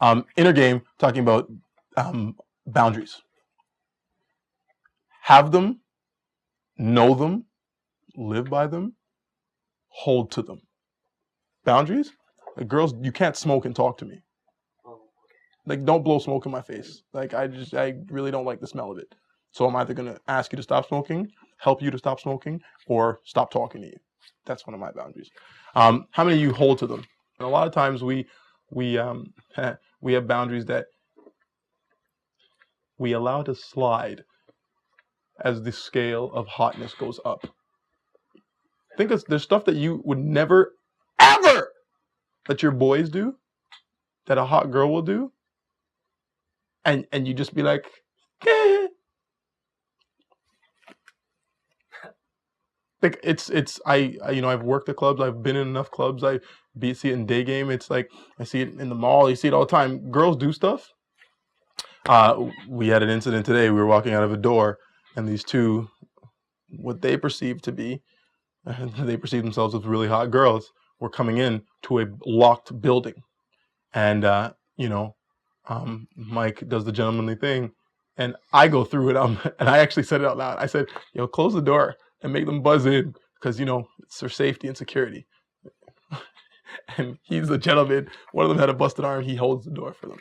Inner game, talking about boundaries. Have them, know them, live by them, hold to them. Boundaries? Like, girls, you can't smoke and talk to me. Like, don't blow smoke in my face. Like, I really don't like the smell of it. So I'm either going to ask you to stop smoking, help you to stop smoking, or stop talking to you. That's one of my boundaries. How many of you hold to them? And a lot of times we have boundaries that we allow to slide as the scale of hotness goes up. Think there's stuff that you would never, ever let your boys do, that a hot girl will do, and you just be like, eh. Like I've worked at clubs, I've been in enough clubs, see it in day game, it's like I see it in the mall, you see it all the time. Girls do stuff. We had an incident today. We were walking out of a door, and these two, what they perceived to be, they perceived themselves as really hot girls, were coming in to a locked building. And, Mike does the gentlemanly thing, and I go through it, and I actually said it out loud. I said, yo, close the door and make them buzz in, because, it's for safety and security. And he's the gentleman. One of them had a busted arm. He holds the door for them.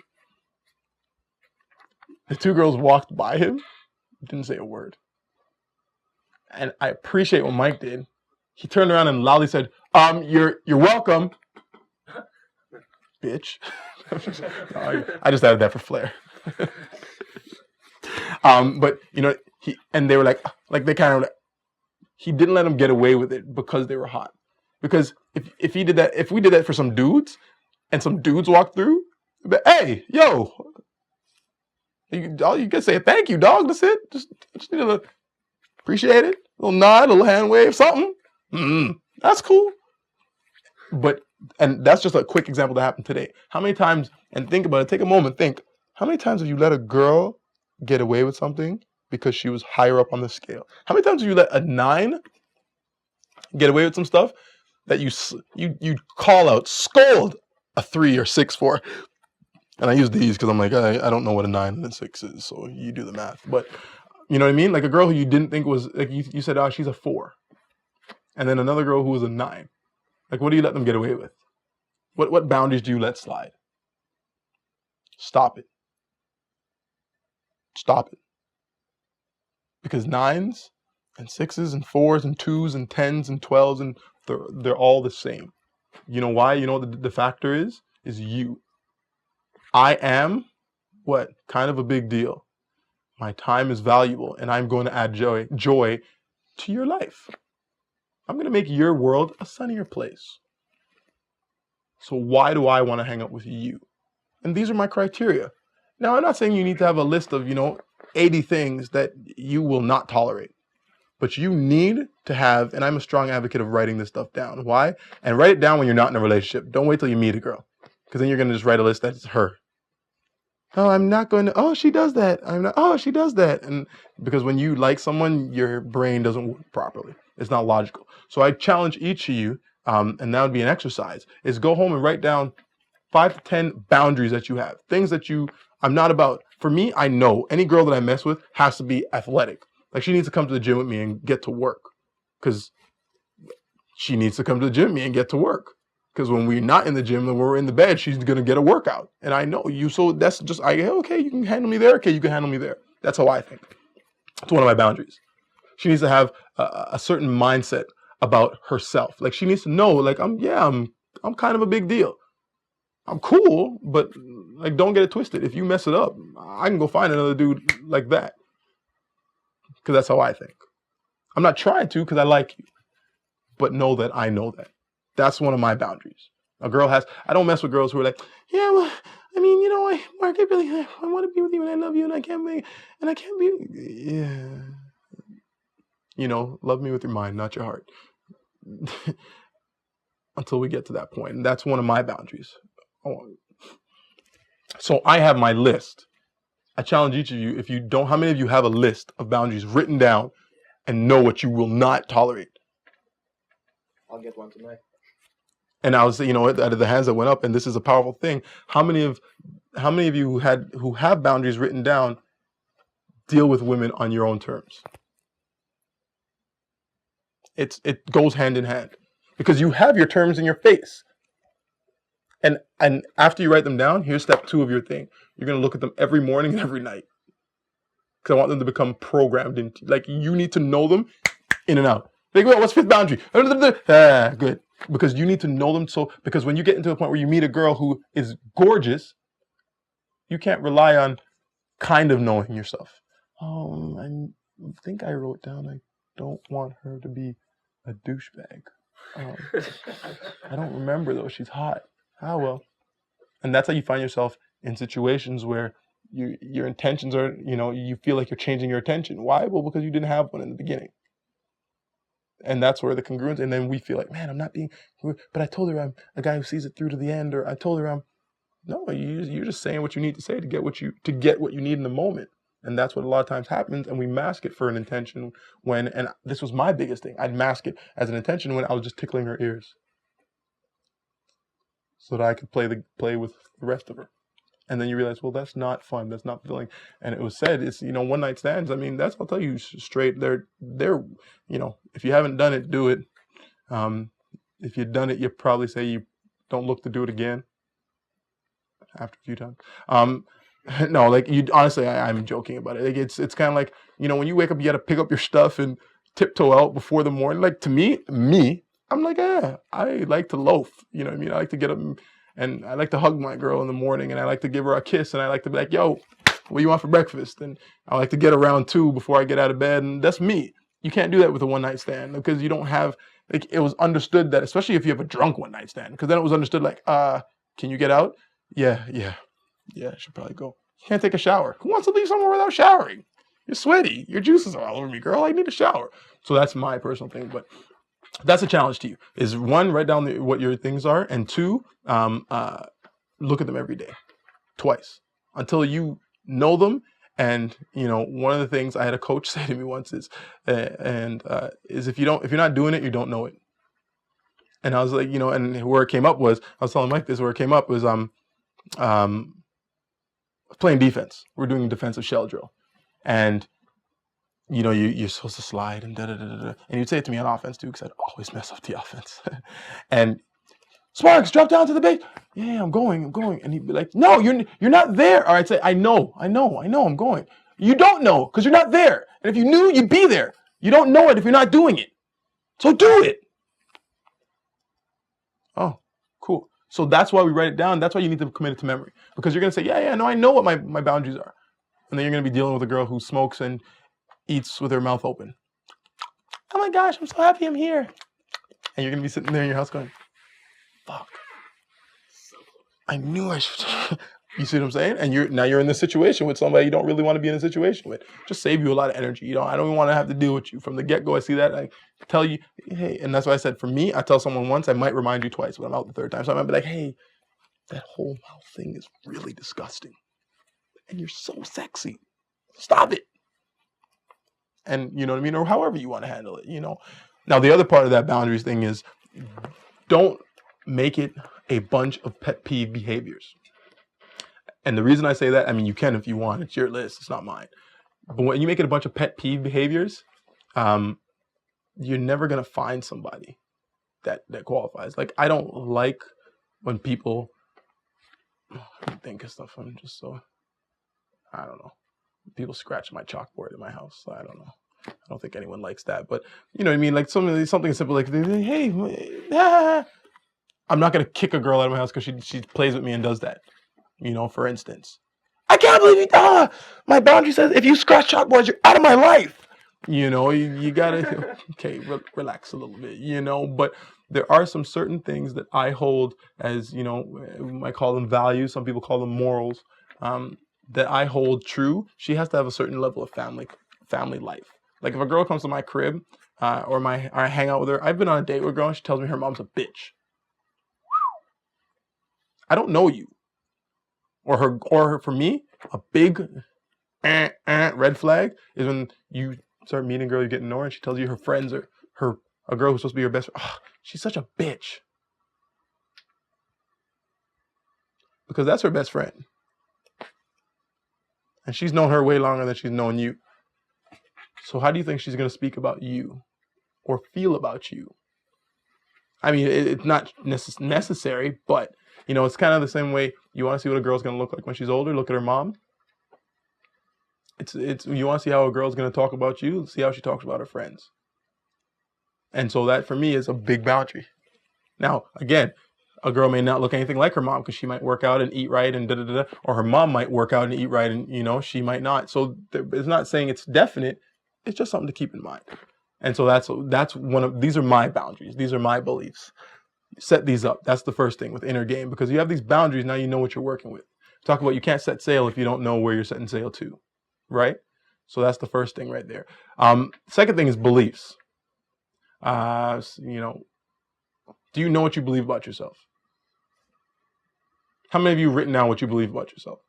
The two girls walked by him, didn't say a word. And I appreciate what Mike did. He turned around and loudly said, you're welcome, bitch. I just added that for flair. But they were like they kind of, he didn't let them get away with it because they were hot. Because if we did that for some dudes, and some dudes walked through, but hey, yo, you can say thank you, dog. That's it. Just need to appreciate it. A little nod, a little hand wave, something. That's cool. And that's just a quick example that happened today. How many times, and think about it, take a moment, think, how many times have you let a girl get away with something because she was higher up on the scale? How many times have you let a 9 get away with some stuff that you call out, scold a 3 or 6 for? And I use these because I'm like, I don't know what a 9 and a 6 is, so you do the math. But you know what I mean? Like a girl who you didn't think was, like you said, oh, she's a 4. And then another girl who was a 9. Like, what do you let them get away with? What boundaries do you let slide? Stop it. Stop it. Because 9s and 6s and 4s and 2s and 10s and 12s, and they're all the same. You know why? You know what the factor is? Is you. I am what? Kind of a big deal. My time is valuable, and I'm going to add joy to your life. I'm going to make your world a sunnier place. So why do I want to hang out with you? And these are my criteria. Now, I'm not saying you need to have a list of, 80 things that you will not tolerate. But you need to have, and I'm a strong advocate of writing this stuff down. Why? And write it down when you're not in a relationship. Don't wait till you meet a girl. Because then you're going to just write a list that's her. Oh, I'm not going to, oh, she does that. I'm not, oh, she does that. And because when you like someone, your brain doesn't work properly. It's not logical. So I challenge each of you, and that would be an exercise, is go home and write down 5 to 10 boundaries that you have. Things that I'm not about. For me, I know any girl that I mess with has to be athletic. Like, she needs to come to the gym with me and get to work. Because she needs to come to the gym with me and get to work. Because when we're not in the gym and we're in the bed, she's going to get a workout. And I know you. So that's just, okay, you can handle me there. Okay, you can handle me there. That's how I think. It's one of my boundaries. She needs to have a certain mindset about herself. Like, she needs to know, like, I'm kind of a big deal. I'm cool, but like, don't get it twisted. If you mess it up, I can go find another dude like that. Because that's how I think. I'm not trying to, because I like you. But know that I know that. That's one of my boundaries. I don't mess with girls who are like, yeah, well, I mean, Mark, I want to be with you and I love you and I can't be, yeah. Love me with your mind, not your heart. Until we get to that point. And that's one of my boundaries. So I have my list. I challenge each of you, if you don't, how many of you have a list of boundaries written down and know what you will not tolerate? I'll get one tonight. And I was, out of the hands that went up, and this is a powerful thing. How many of how many of you who have boundaries written down deal with women on your own terms? It goes hand in hand because you have your terms in your face. And after you write them down, here's step 2 of your thing. You're going to look at them every morning and every night. Because I want them to become programmed into, like, you need to know them in and out. Like, what's 5th boundary? Good. Because you need to know them because when you get into a point where you meet a girl who is gorgeous, you can't rely on kind of knowing yourself. I think I wrote down I don't want her to be a douchebag. I don't remember though. She's hot. Ah, well. And that's how you find yourself in situations where your intentions are, you feel like you're changing your attention. Why? Well, because you didn't have one in the beginning. And that's where the congruence, and then we feel like, man, I'm not being, but I told her I'm a guy who sees it through to the end, or I told her no, you're just saying what you need to say to get what you need in the moment. And that's what a lot of times happens, and we mask it for an intention and this was my biggest thing. I'd mask it as an intention when I was just tickling her ears. So that I could play with the rest of her. And then you realize, well, that's not fun. That's not fulfilling. And it was said, it's, one night stands. I mean, I'll tell you straight. They're, if you haven't done it, do it. If you've done it, you probably say you don't look to do it again after a few times. No, like honestly, I'm joking about it. Like it's kind of like, when you wake up, you got to pick up your stuff and tiptoe out before the morning. Like to me, I'm like, I like to loaf. You know what I mean? I like to get up and I like to hug my girl in the morning, and I like to give her a kiss, and I like to be like, yo, what do you want for breakfast? And I like to get around 2 before I get out of bed, and that's me. You can't do that with a one-night stand because you don't have, like, it was understood that, especially if you have a drunk one-night stand, because then it was understood like, can you get out? Yeah, I should probably go. You can't take a shower. Who wants to leave somewhere without showering? You're sweaty. Your juices are all over me, girl. I need a shower. So that's my personal thing, but that's a challenge to you. Is 1, write down what your things are, and 2, look at them every day, twice, until you know them. And one of the things I had a coach say to me once is if you're not doing it, you don't know it. And I was like, and where it came up was, I was telling Mike this. Where it came up was playing defense. We're doing defensive shell drill, and you're supposed to slide and da-da-da-da-da. And he'd say it to me on offense too, because I'd always mess up the offense. And Sparks, drop down to the base. Yeah, I'm going. And he'd be like, no, you're not there. Or I'd say, I know, I'm going. You don't know, because you're not there. And if you knew, you'd be there. You don't know it if you're not doing it. So do it. Oh, cool. So that's why we write it down. That's why you need to commit it to memory. Because you're going to say, no, I know what my boundaries are. And then you're going to be dealing with a girl who smokes and eats with her mouth open. Oh my gosh, I'm so happy I'm here. And you're going to be sitting there in your house going, fuck. I knew I should. You see what I'm saying? And you're in this situation with somebody you don't really want to be in a situation with. Just save you a lot of energy. I don't even want to have to deal with you from the get-go. I see that. I tell you, hey, and that's why I said, for me, I tell someone once, I might remind you twice, but I'm out the 3rd time. So I might be like, hey, that whole mouth thing is really disgusting. And you're so sexy. Stop it. And you know what I mean? Or however you want to handle it, Now, the other part of that boundaries thing is, don't make it a bunch of pet peeve behaviors. And the reason I say that, I mean, you can if you want. It's your list. It's not mine. But when you make it a bunch of pet peeve behaviors, you're never going to find somebody that qualifies. Like, I don't like when people think of stuff. I'm just so, I don't know. People scratch my chalkboard in my house. So I don't know. I don't think anyone likes that. But you know what I mean? Like something simple like, hey, I'm not going to kick a girl out of my house because she plays with me and does that. For instance, I can't believe you. My boundary says if you scratch chalkboards, you're out of my life. You gotta relax a little bit. But there are some certain things that I hold as we might call them values. Some people call them morals. That I hold true. She has to have a certain level of family life. Like if a girl comes to my crib or I hang out with her. I've been on a date with a girl and she tells me her mom's a bitch. I don't know you. Or for me, a big red flag is when you start meeting a girl, you get to know her, and she tells you her friends are a girl who's supposed to be your best friend. Oh, she's such a bitch. Because that's her best friend. And she's known her way longer than she's known you. So how do you think she's going to speak about you or feel about you? I mean, it's not necessary, but, it's kind of the same way you want to see what a girl's going to look like when she's older. Look at her mom. It's you want to see how a girl's going to talk about you. See how she talks about her friends. And so that, for me, is a big boundary. Now, again, a girl may not look anything like her mom because she might work out and eat right and da-da-da-da. Or her mom might work out and eat right and, she might not. So it's not saying it's definite. It's just something to keep in mind. And so these are my boundaries. These are my beliefs. Set these up. That's the first thing with inner game, because you have these boundaries. Now you know what you're working with. Talk about you can't set sail if you don't know where you're setting sail to, right? So that's the first thing right there. Second thing is beliefs. Do you know what you believe about yourself? How many of you have written down what you believe about yourself?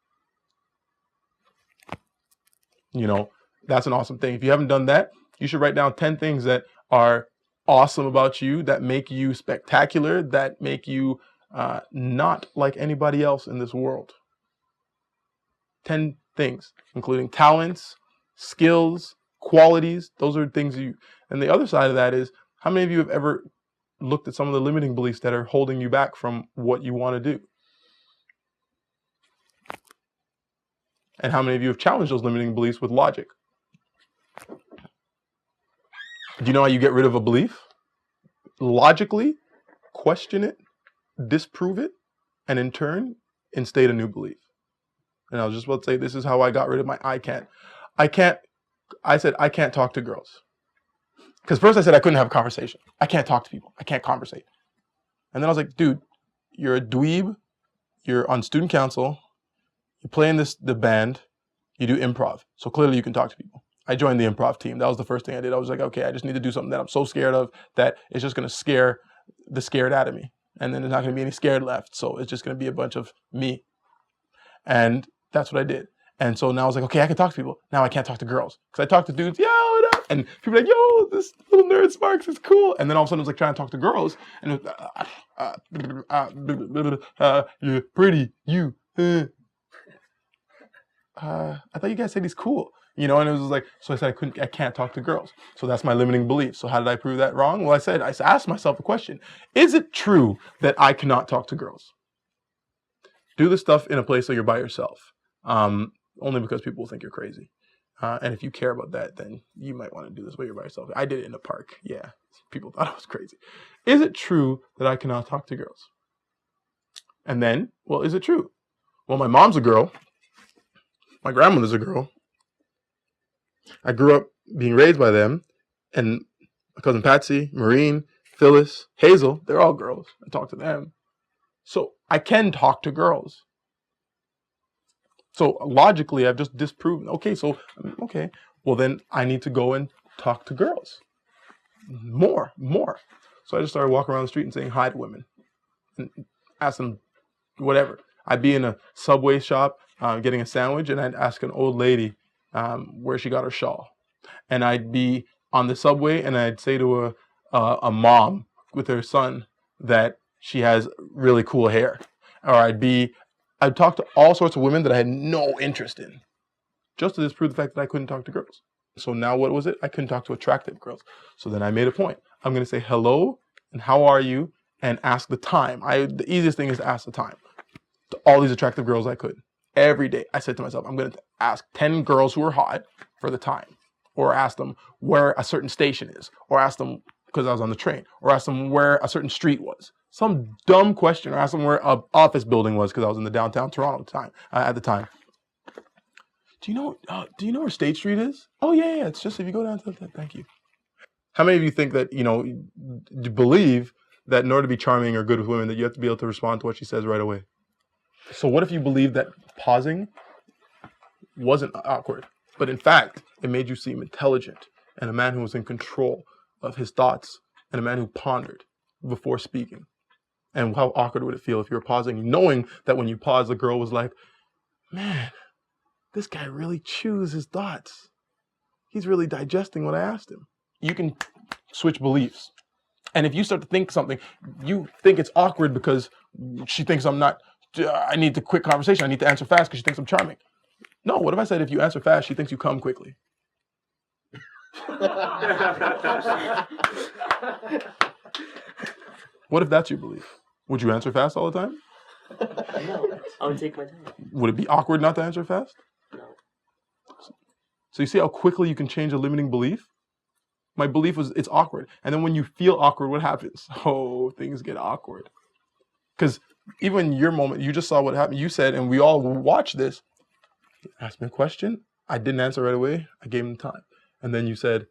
That's an awesome thing. If you haven't done that, you should write down 10 things that are awesome about you, that make you spectacular, that make you not like anybody else in this world. 10 things, including talents, skills, qualities. Those are things and the other side of that is, how many of you have ever looked at some of the limiting beliefs that are holding you back from what you want to do? And how many of you have challenged those limiting beliefs with logic? Do you know how you get rid of a belief? Logically, question it, disprove it, and in turn, instate a new belief. And I was just about to say, this is how I got rid of my I said, I can't talk to girls. Because first I said I couldn't have a conversation. I can't talk to people. I can't conversate. And then I was like, dude, you're a dweeb. You're on student council. You play in the band. You do improv. So clearly you can talk to people. I joined the improv team. That was the first thing I did. I was like, okay, I just need to do something that I'm so scared of that it's just going to scare the scared out of me. And then there's not going to be any scared left. So it's just going to be a bunch of me. And that's what I did. And so now I was like, okay, I can talk to people. Now I can't talk to girls. Because I talk to dudes, yo, what up? And people are like, yo, this little nerd Sparks is cool. And then all of a sudden I was like trying to talk to girls. And it was, you're pretty, you. I thought you guys said he's cool. And it was like, so I said I can't talk to girls. So that's my limiting belief. So how did I prove that wrong? Well, I asked myself a question. Is it true that I cannot talk to girls? Do this stuff in a place where you're by yourself. Only because people will think you're crazy. And if you care about that, then you might want to do this while you're by yourself. I did it in a park. Yeah, people thought I was crazy. Is it true that I cannot talk to girls? And then, well, is it true? Well, my mom's a girl. My grandmother's a girl. I grew up being raised by them. And my cousin Patsy, Maureen, Phyllis, Hazel, they're all girls. I talk to them. So I can talk to girls. So logically, I've just disproven. Okay, well then I need to go and talk to girls. More. So I just started walking around the street and saying hi to women. And ask them whatever. I'd be in a Subway shop getting a sandwich, and I'd ask an old lady where she got her shawl. And I'd be on the subway, and I'd say to a mom with her son that she has really cool hair. Or I'd talk to all sorts of women that I had no interest in, just to disprove the fact that I couldn't talk to girls. So now what was it? I couldn't talk to attractive girls. So then I made a point. I'm going to say hello and how are you and ask the time. The easiest thing is to ask the time. To all these attractive girls I could. Every day I said to myself, I'm going to ask 10 girls who are hot for the time. Or ask them where a certain station is. Or ask them, because I was on the train. Or ask them where a certain street was. Some dumb question. Or ask them where an office building was, because I was in the downtown Toronto at the time. Do you know where State Street is? Oh, yeah. It's just if you go down to that. Thank you. How many of you think that, you believe that in order to be charming or good with women, that you have to be able to respond to what she says right away? So what if you believe that pausing wasn't awkward, but in fact, it made you seem intelligent and a man who was in control of his thoughts and a man who pondered before speaking? And how awkward would it feel if you were pausing, knowing that when you paused, the girl was like, man, this guy really chews his thoughts. He's really digesting what I asked him. You can switch beliefs. And if you start to think something, you think it's awkward because she thinks I need to quit conversation. I need to answer fast because she thinks I'm charming. No, what if I said if you answer fast, she thinks you come quickly? What if that's your belief? Would you answer fast all the time? No, I would take my time. Would it be awkward not to answer fast? No. So you see how quickly you can change a limiting belief? My belief was it's awkward. And then when you feel awkward, what happens? Oh, things get awkward. Because even your moment, you just saw what happened. You said, and we all watched this, asked me a question. I didn't answer right away. I gave him time. And then you said,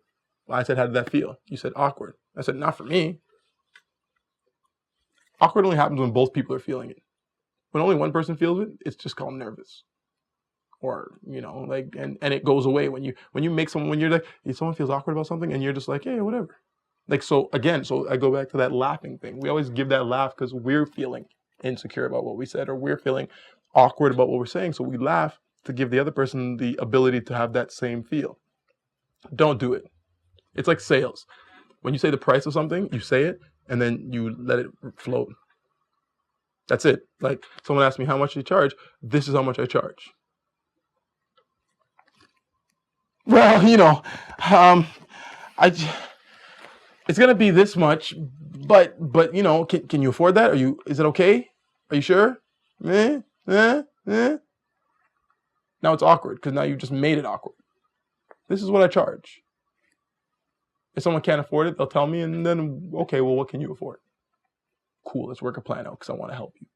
I said, how did that feel? You said, awkward. I said, not for me. Awkward only happens when both people are feeling it. When only one person feels it, it's just called nervous. Or, and it goes away when you make someone, when you're like, if someone feels awkward about something and you're just like, hey, whatever. So I go back to that laughing thing. We always give that laugh because we're feeling insecure about what we said, or we're feeling awkward about what we're saying. So we laugh to give the other person the ability to have that same feel. Don't do it. It's like sales. When you say the price of something, you say it and then you let it float. That's it. Like someone asked me how much you charge. This is how much I charge. Well, it's gonna be this much, but can you afford that? Is it okay? Are you sure? Now it's awkward because now you just made it awkward. This is what I charge. If someone can't afford it, they'll tell me, and then okay, well, what can you afford? Cool, let's work a plan out because I want to help you.